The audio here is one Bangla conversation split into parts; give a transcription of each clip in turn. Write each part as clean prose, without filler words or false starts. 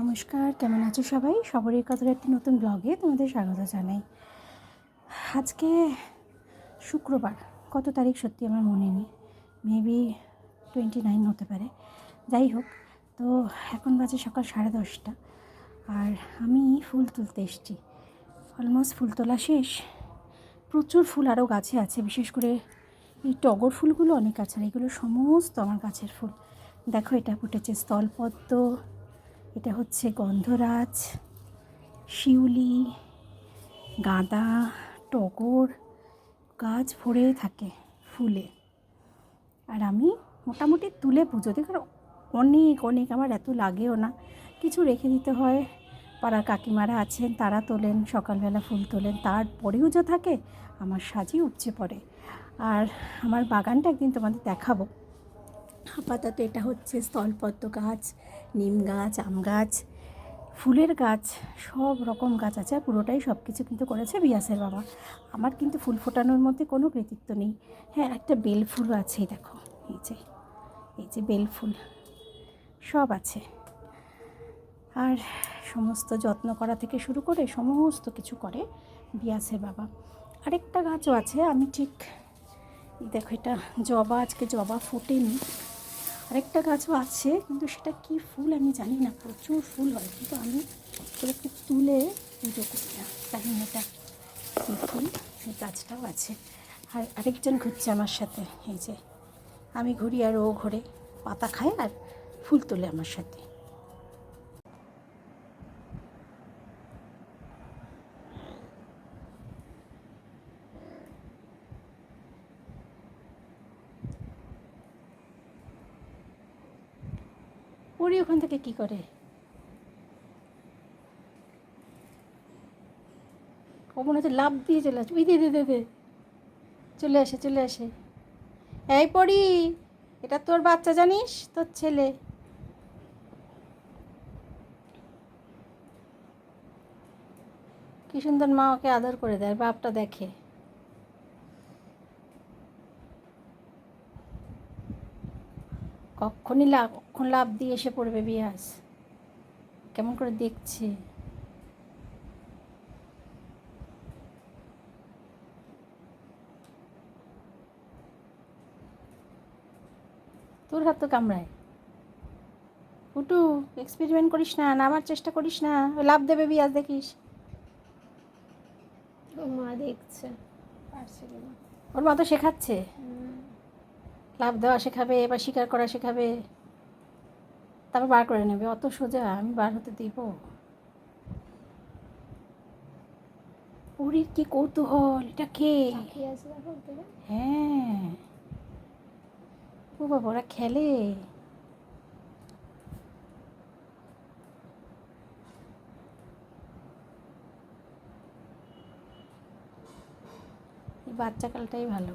নমস্কার, কেমন আছো সবাই? সবরের কথার একটি নতুন ব্লগে তোমাদের স্বাগত জানাই। আজকে শুক্রবার, কত তারিখ সত্যি আমার মনে নেই, মেবি 29 হতে পারে। যাই হোক, তো এখন বাজে সকাল 10:30 আর আমি ফুল তুলতে এসেছি। অলমোস্ট ফুল তোলা শেষ। প্রচুর ফুল আরও গাছে আছে, বিশেষ করে এই টগর ফুলগুলো অনেক আছে, আর এগুলো সমস্ত আমার গাছের ফুল। দেখো, এটা ফুটেছে স্থলপদ্ম, এটা হচ্ছে গন্ধরাজ, শিউলি, গাঁদা, টগর, গাছ ভরে থাকে ফুলে। আর আমি মোটামুটি তুলে পুজো দিই, কারণ অনেক অনেক আমার এত লাগেও না, কিছু রেখে দিতে হয়। পাড়ার কাকিমারা আছেন, তারা তোলেন, সকালবেলা ফুল তোলেন, তারপরেও যা থাকে আমার সাজই উপচে পড়ে। আর আমার বাগানটা একদিন তোমাদের দেখাবো। আপাতত এটা হচ্ছে স্থলপদ্ম গাছ, নিম গাছ, আম গাছ, ফুলের গাছ, সব রকম গাছ আছে। আর পুরোটাই সব কিছু কিন্তু করেছে বিয়াসের বাবা। আমার কিন্তু ফুল ফোটানোর মধ্যে কোনো কৃতিত্ব নেই। হ্যাঁ, একটা বেল ফুলও আছে, দেখো, এই যে বেল ফুল সব আছে। আর সমস্ত যত্ন করা থেকে শুরু করে সমস্ত কিছু করে বিয়াসের বাবা। আরেকটা গাছও আছে, আমি ঠিক দেখো, এটা জবা, আজকে জবা ফোটেনি। আরেকটা গাছও আছে, কিন্তু সেটা কি ফুল আমি জানি না, প্রচুর ফুল হয়, কিন্তু আমি ওটাকে তুলে পুজো করি না, জানি না এটা কী ফুল। এই গাছটাও আছে। আর আরেকজন ঘুরছে আমার সাথে, এই যে আমি ঘুরি আর ও ঘোরে, পাতা খায় আর ফুল তোলে আমার সাথে। ওরই ওখান থেকে কী করে, ও মনে হচ্ছে লাভ দিয়ে চলে আসে, উই দে দে দে দে, চলে আসে চলে আসে। এই পড়ি, এটা তোর বাচ্চা জানিস, তোর ছেলে। কি সুন্দর মা ওকে আদর করে দেয়, বাপটা দেখে। কখন লাভ দিয়ে এসে পড়বে বিয়াস, কেমন করে দেখছে। তোর হাত তো কামড়ায়। ফুটু, এক্সপেরিমেন্ট করিস না, নামার চেষ্টা করিস না, লাভ দেবে বিয়াস, দেখিস। ও মা দেখছে, পারছে কিনা। ওর মা তো শেখাচ্ছে, লাভ দেওয়া শেখাবে, এবার শিকার করা শেখাবে, তারপর বার করে নেবে। অত সোজা আমি বার হতে দিব? ওরির কি কৌতূহল, এটা কে? তাকিয়ে আছে দেখো ওদিকে। হ্যাঁ, ও বাবা, ওরা খেলে। এই বাচ্চা কালটাই ভালো।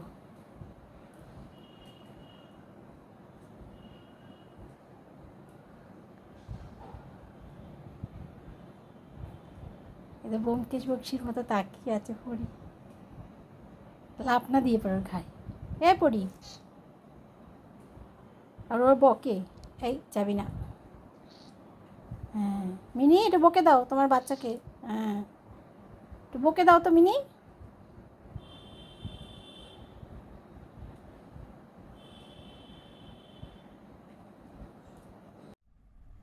এদের ব্যোমকেশ বক্সির মতো তাকিয়ে আছে পড়ি, লাভ না দিয়ে পড়ে খায়। এ পড়ি, আর ওর বকে, এই যাবি না। হ্যাঁ মিনি, একটু বকে দাও তোমার বাচ্চাকে। হ্যাঁ, একটু বকে দাও তো মিনি।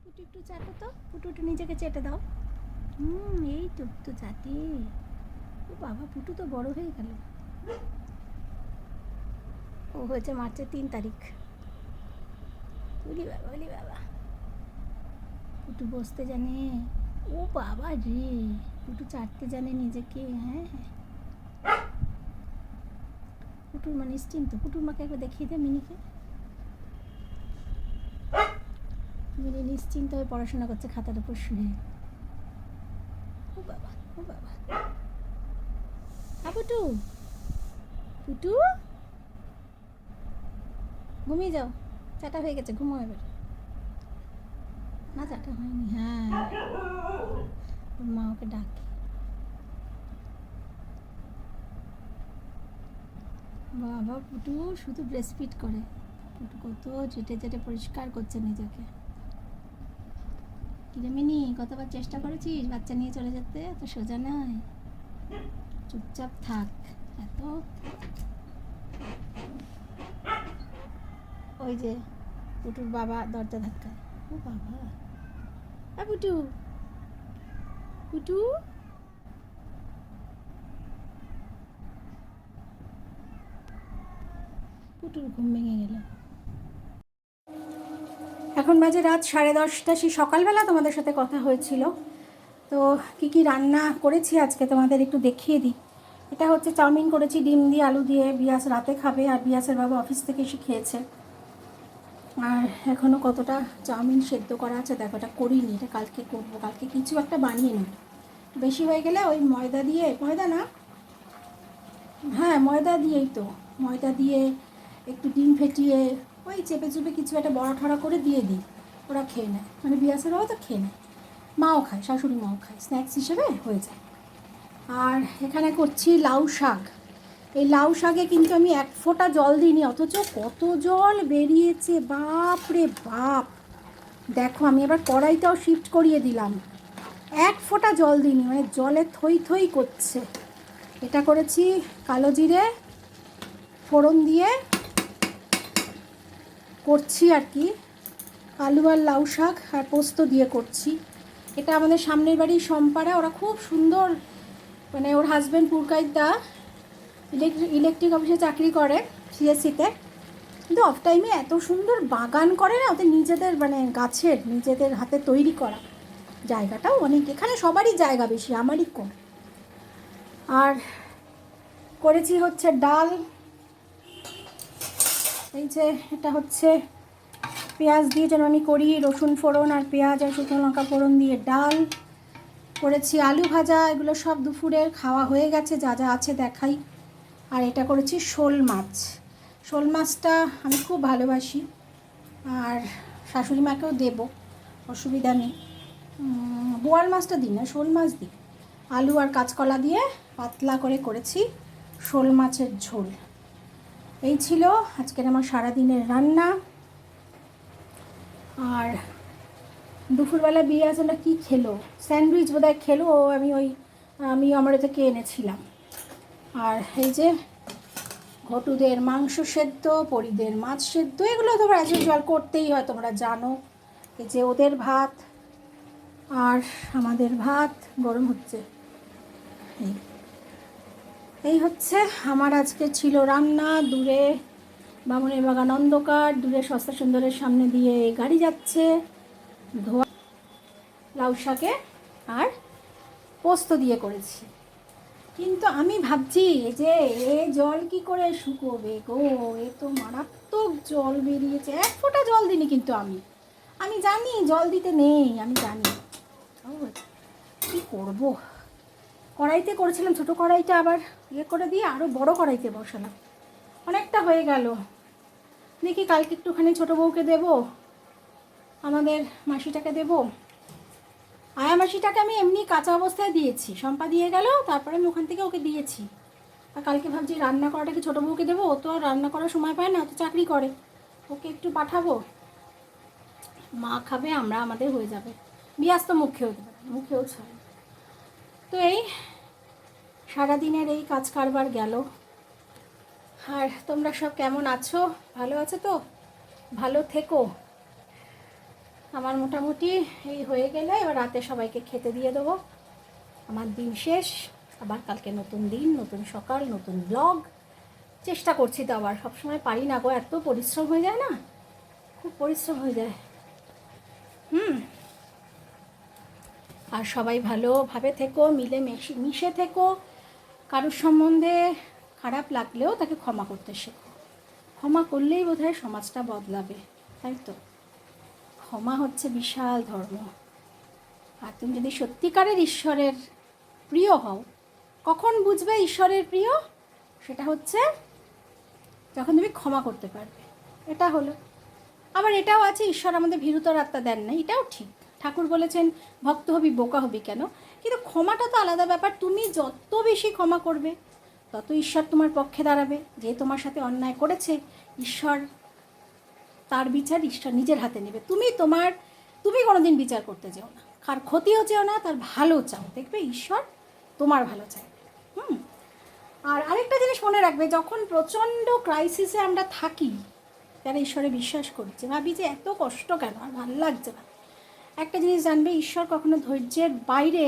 পুটু একটু চাটো তো, পুটু একটু নিজেকে চেটে দাও। এই তো একটু চাটে। ও বাবা, পুটু তো বড় হয়ে গেল। ও হয়েছে মার্চের 3 তারিখ। বলি বাবা, বলি বাবা, পুটু বসতে জানে। ও বাবা রে, পুটু চাটতে জানে নিজেকে। হ্যাঁ হ্যাঁ, পুটুর মা নিশ্চিন্ত। পুটুর মাকে একবার দেখিয়ে দে মিনিকে। মিনি নিশ্চিন্ত হয়ে পড়াশোনা করছে খাতার উপর শুয়ে। ও বাবা, ও বাবা, পুটু, পুটু ঘুমিয়ে যাও, চাটা হয়ে গেছে, ঘুমো এবার। না, চাটা হয়নি। হ্যাঁ, ওর মা ওকে ডাকে। বাবা, পুটু শুধু ব্রেস্ট ফিড করে। পুটু কত চেটে চেটে পরিষ্কার করছে নিজেকে। কিরে মিনি, কতবার চেষ্টা করেছিস বাচ্চা নিয়ে চলে যেতে, এত সোজা নয়, চুপচাপ থাক। এত ওই যে পুটুর বাবা দরজা ধাক্কায়, ও বাবা, পুটু পুটু পুটুর ঘুম ভেঙে গেল। এখন বাজে রাত 10:30। সেই সকালবেলা তোমাদের সাথে কথা হয়েছিল। তো কি কি রান্না করেছি আজকে তোমাদের একটু দেখিয়ে দিই। এটা হচ্ছে চাউমিন করেছি ডিম দিয়ে আলু দিয়ে, বিয়াস রাতে খাবে, আর বিয়াসের বাবা অফিস থেকে এসে খেয়েছে। আর এখনও কতটা চাউমিন সেদ্ধ করা আছে দেখো, এটা করিনি, এটা কালকে করবো, কালকে কিছু একটা বানিয়ে নেব। বেশি হয়ে গেলে ওই ময়দা দিয়ে, ময়দা না, হ্যাঁ ময়দা দিয়েই তো, ময়দা দিয়ে একটু ডিম ফেটিয়ে ওই চেপে চুপে কিছু একটা বড়া ঠড়া করে দিয়ে দিই, ওরা খেয়ে নেয়, মানে বিয়াসের বাবা তো খেয়ে নেয়, মাও খায়, শাশুড়ি মাও খায়, স্ন্যাক্স হিসেবে হয়ে যায়। আর এখানে করছি লাউ শাক। এই লাউ শাকে কিন্তু আমি এক ফোঁটা জল দিইনি, অথচ কত জল বেরিয়েছে, বাপ রে বাপ। দেখো আমি এবার কড়াইটাও শিফট করিয়ে দিলাম, এক ফোঁটা জল দিইনি, মানে জলে থই থই করছে। এটা করেছি কালো জিরে ফোড়ন দিয়ে করছি আর কি, আলু আর লাউ শাক আর পোস্ত দিয়ে করছি। এটা আমাদের সামনের বাড়ির সম্পারা, ওরা খুব সুন্দর, মানে ওর হাজব্যান্ড পুরকাইদা ইলেকট্রিক অফিসে চাকরি করে সিএসসিতে, কিন্তু অফ টাইমে এত সুন্দর বাগান করে না, ওদের নিজেদের মানে গাছের নিজেদের হাতে তৈরি করা, জায়গাটাও অনেক, এখানে সবারই জায়গা বেশি, আমারই কম। আর করেছি হচ্ছে ডাল, এই যে এটা হচ্ছে পেঁয়াজ দিয়ে যেন আমি করি, রসুন ফোড়ন আর পেঁয়াজ আর শুকনো লঙ্কা ফোড়ন দিয়ে ডাল করেছি, আলু ভাজা, এগুলো সব দুপুরের খাওয়া হয়ে গেছে, যা যা আছে দেখাই। আর এটা করেছি শোল মাছ। শোল মাছটা আমি খুব ভালোবাসি, আর শাশুড়ি মাকেও দেবো, অসুবিধা নেই। বোয়াল মাছটা দিই না, শোল মাছ দিই। আলু আর কাঁচকলা দিয়ে পাতলা করে করেছি শোল মাছের ঝোল। এই ছিল আজকের আমার সারাদিনের রান্না। আর দুপুরবেলা বিয়ে আসলে কী খেলো, স্যান্ডউইচ বোধহয় খেলো, আমি আমার থেকে এনেছিলাম। আর এই যে ঘটুদের মাংস সেদ্ধ, পরিদের মাছ সেদ্ধ, এগুলো তোমরা অ্যাজ ইউজুয়াল করতেই হয়, তোমরা জানো। এই যে ওদের ভাত আর আমাদের ভাত গরম হচ্ছে। এই হচ্ছে আমার আজকে ছিল রান্না। দূরে বামুনের বাগান অন্ধকার, দূরে সস্তা সুন্দরের সামনে দিয়ে গাড়ি যাচ্ছে, ধোয়া লাউ শাকে আর পোস্ত দিয়ে করেছি। কিন্তু আমি ভাবছি যে এ জল কি করে শুকোবে গো, এ তো মারাত্মক জল বেরিয়েছে, এক ফোঁটা জল দিইনি কিন্তু আমি জানি জল দিতে নেই, আমি জানি, কী করবো। কড়াইতে করেছিলাম, ছোটো কড়াইটা আবার করে দিয়ে আরও বড় কড়াইতে বসালাম, অনেকটা হয়ে গেল। দেখি কালকে একটুখানি ছোটো বউকে দেবো, আমাদের মাসিটাকে দেবো, আয়া মাসিটাকে আমি এমনি কাঁচা অবস্থায় দিয়েছি, শম্পা দিয়ে গেল, তারপরে আমি ওখান থেকে ওকে দিয়েছি। আর কালকে ভাবছি রান্না করাটাকে ছোটো বউকে দেবো, ও তো আর রান্না করার সময় পায় না, ও তো চাকরি করে, ওকে একটু পাঠাবো, মা খাবে, আমরা আমাদের হয়ে যাবে, বিয়াস তো মুখেও দেবে, মুখেও ছাড়ে। তো এই সারাদিনের এই কাজ কারবার গেল। আর তোমরা সব কেমন আছো, ভালো আছো তো, ভালো থেকো। আমার মোটামুটি এই হয়ে গেলে এবার রাতে সবাইকে খেতে দিয়ে দেবো, আমার দিন শেষ। আবার কালকে নতুন দিন, নতুন সকাল, নতুন ব্লগ। চেষ্টা করছি তো, আবার সবসময় পারি না গো, এত পরিশ্রম হয়ে যায় না, খুব পরিশ্রম হয়ে যায়। আর সবাই ভালোভাবে থেকো, মিশে থেকো, কারোর সম্বন্ধে খারাপ লাগলেও তাকে ক্ষমা করতে শেখো, ক্ষমা করলেই বোধহয় সমাজটা বদলাবে, তাই তো। ক্ষমা হচ্ছে বিশাল ধর্ম। আর তুমি যদি সত্যিকারের ঈশ্বরের প্রিয় হও, কখন বুঝবে ঈশ্বরের প্রিয়, সেটা হচ্ছে যখন তুমি ক্ষমা করতে পারবে, এটা হলো। আবার এটাও আছে, ঈশ্বর আমাদের ভীরুতার আত্মা দেন না, এটাও ঠিক। ঠাকুর বলেছেন ভক্ত হবি বোকা হবি কেন, কিন্তু ক্ষমাটা তো আলাদা ব্যাপার। তুমি যত বেশি ক্ষমা করবে তত ঈশ্বর তোমার পক্ষে দাঁড়াবে। যে তোমার সাথে অন্যায় করেছে, ঈশ্বর তার বিচার ঈশ্বর নিজের হাতে নেবে, তুমি কোনোদিন বিচার করতে যেও না, কার ক্ষতিও চেও না, তার ভালো চাও, দেখবে ঈশ্বর তোমার ভালো চায়। আর আরেকটা জিনিস মনে রাখবে, যখন প্রচণ্ড ক্রাইসিসে আমরা থাকি, যারা ঈশ্বরে বিশ্বাস করছে, ভাবি যে এত কষ্ট কেন, আর ভালো লাগছে না, একটা জিনিস জানবে, ঈশ্বর কখনো ধৈর্যের বাইরে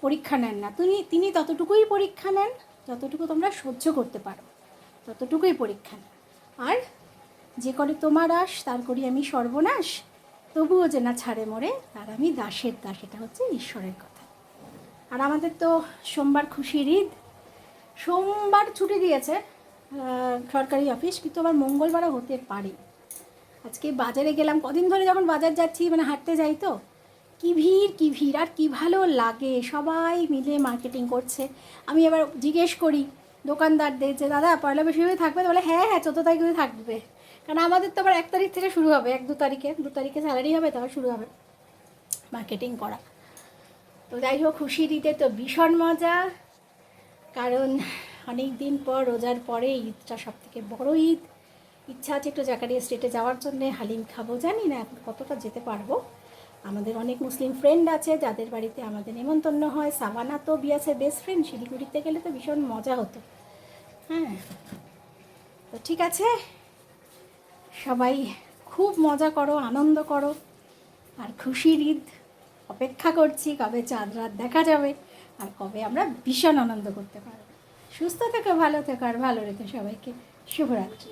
পরীক্ষা নেন না। তিনি ততটুকুই পরীক্ষা নেন যতটুকু তোমরা সহ্য করতে পারো, ততটুকুই পরীক্ষা নেন। আর যে করে তোমার আশ তার করি আমি সর্বনাশ, তবুও যে না ছাড়ে মরে তার আমি দাসের দাস, এটা হচ্ছে ঈশ্বরের কথা। আর আমাদের তো সোমবার খুশির ঈদ, সোমবার ছুটি দিয়েছে সরকারি অফিস, কিন্তু আবার মঙ্গলবারও হতে পারে। আজকে বাজারে গেলাম, কদিন ধরে যখন বাজার যাচ্ছি, মানে হাঁটতে যাই তো, কী ভিড় আর কী ভালো লাগে, সবাই মিলে মার্কেটিং করছে। আমি এবার জিজ্ঞেস করি দোকানদারদের যে দাদা পয়লা বৈশাখে থাকবে, তো বলে হ্যাঁ 14 তারিখে থাকবে, কারণ আমাদের তো আবার 1 তারিখ থেকে শুরু হবে, 1-2 তারিখে স্যালারি হবে, তারপর শুরু হবে মার্কেটিং করা। তো যাই হোক, খুশির ঈদে তো ভীষণ মজা, কারণ অনেক দিন পর, রোজার পরে ঈদটা সবথেকে বড় ঈদ। ইচ্ছা আছে একটু জাকারিয়া স্টেটে যাওয়ার জন্যে, হালিম খাবো, জানি না এখন কতটা যেতে পারবো। আমাদের অনেক মুসলিম ফ্রেন্ড আছে যাদের বাড়িতে আমাদের নেমন্তন্ন হয়। সাবানা তো বিয়াসের বেস্ট ফ্রেন্ড, শিলিগুড়িতে গেলে তো ভীষণ মজা হতো। হ্যাঁ, তো ঠিক আছে, সবাই খুব মজা করো, আনন্দ করো, আর খুশির ঈদ অপেক্ষা করছি কবে চাঁদ রাত দেখা যাবে, আর কবে আমরা ভীষণ আনন্দ করতে পারবো। সুস্থ থেকো, ভালো থেকো, আর ভালো রেখো সবাইকে। শুভরাত্রি।